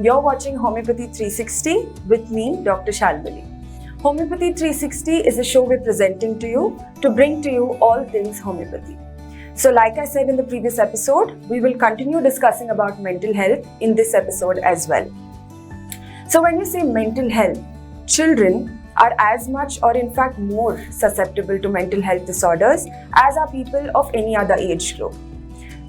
You're watching Homeopathy 360 with me, Dr. Shalvali. Homeopathy 360 is a show we're presenting to you to bring to you all things homeopathy. So like I said in the previous episode, we will continue discussing about mental health in this episode as well. So when you say mental health, children are as much or in fact more susceptible to mental health disorders as are people of any other age group.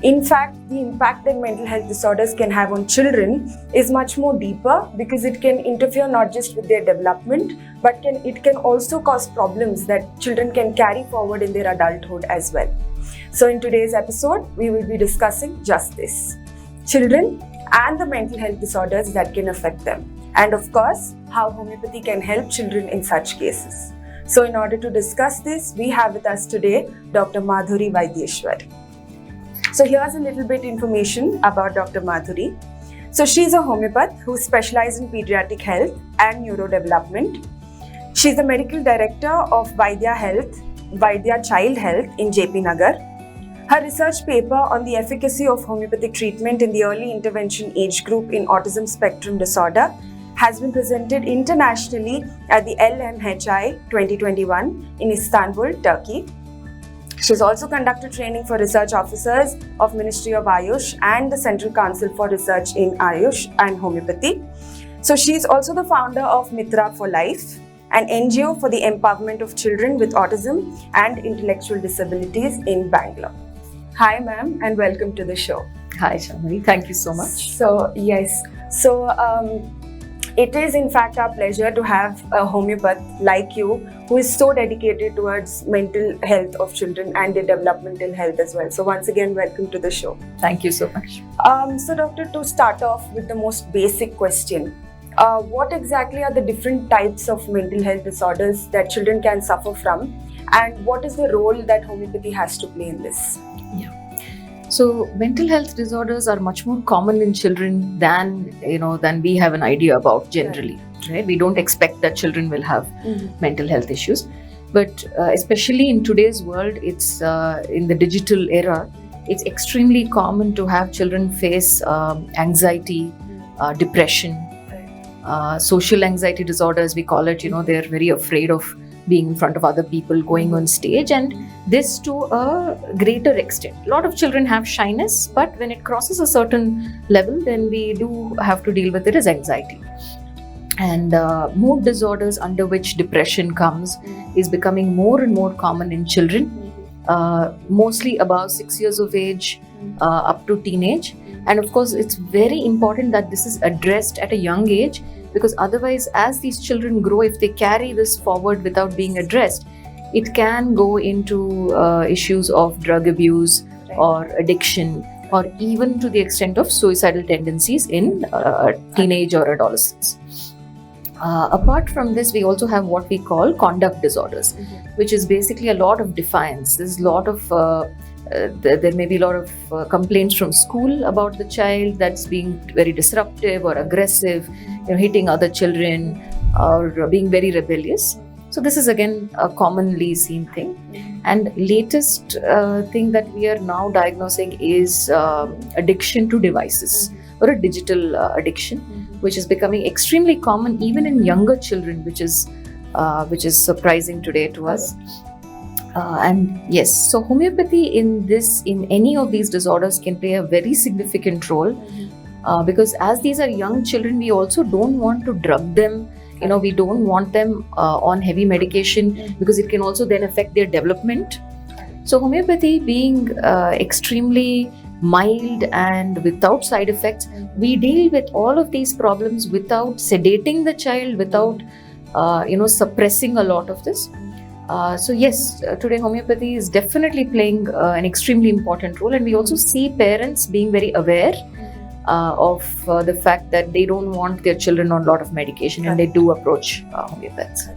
In fact, the impact that mental health disorders can have on children is much more deeper because it can interfere not just with their development, but it can also cause problems that children can carry forward in their adulthood as well. So in today's episode, we will be discussing just this: children and the mental health disorders that can affect them. And of course, how homeopathy can help children in such cases. So in order to discuss this, we have with us today Dr. Madhuri Vaidyeshwar. So here's a little bit information about Dr. Madhuri. So she's a homeopath who specializes in pediatric health and neurodevelopment. She's the medical director of Vaidya Child Health in JP Nagar. Her research paper on the efficacy of homeopathic treatment in the early intervention age group in autism spectrum disorder has been presented internationally at the LMHI 2021 in Istanbul, Turkey. She's also conducted training for research officers of Ministry of AYUSH and the Central Council for Research in AYUSH and Homeopathy. So she's also the founder of Mitra for Life, an NGO for the empowerment of children with autism and intellectual disabilities in Bangalore. Hi ma'am, and welcome to the show. Hi Shamali, thank you so much. So yes, it is in fact our pleasure to have a homeopath like you who is so dedicated towards mental health of children and their developmental health as well. So once again, welcome to the show. Thank you so much. So doctor, to start off with the most basic question, what exactly are the different types of mental health disorders that children can suffer from, and what is the role that homeopathy has to play in this? Yeah. So mental health disorders are much more common in children than we have an idea about generally. Right? We don't expect that children will have mental health issues, but especially in today's world, it's in the digital era, it's extremely common to have children face anxiety, depression, social anxiety disorders, we call it. They're very afraid of being in front of other people, going on stage, and this to a greater extent. A lot of children have shyness, but when it crosses a certain level, then we do have to deal with it as anxiety. And mood disorders, under which depression comes, is becoming more and more common in children, mostly above 6 years of age, up to teenage. And of course, it's very important that this is addressed at a young age, because otherwise, as these children grow, if they carry this forward without being addressed, it can go into issues of drug abuse or addiction, or even to the extent of suicidal tendencies in teenage or adolescence. Apart from this, we also have what we call conduct disorders, which is basically a lot of defiance. There's a lot of there may be a lot of complaints from school about the child that's being very disruptive or aggressive, hitting other children or being very rebellious. So this is again a commonly seen thing. And latest thing that we are now diagnosing is addiction to devices, or a digital addiction, which is becoming extremely common even in younger children, which is surprising today to us. And yes, so homeopathy in any of these disorders can play a very significant role, because as these are young children, we also don't want to drug them. We don't want them on heavy medication, because it can also then affect their development. So homeopathy being extremely mild and without side effects, we deal with all of these problems without sedating the child, without suppressing a lot of this. So yes, today homeopathy is definitely playing an extremely important role, and we also see parents being very aware of the fact that they don't want their children on a lot of medication, and they do approach homeopaths.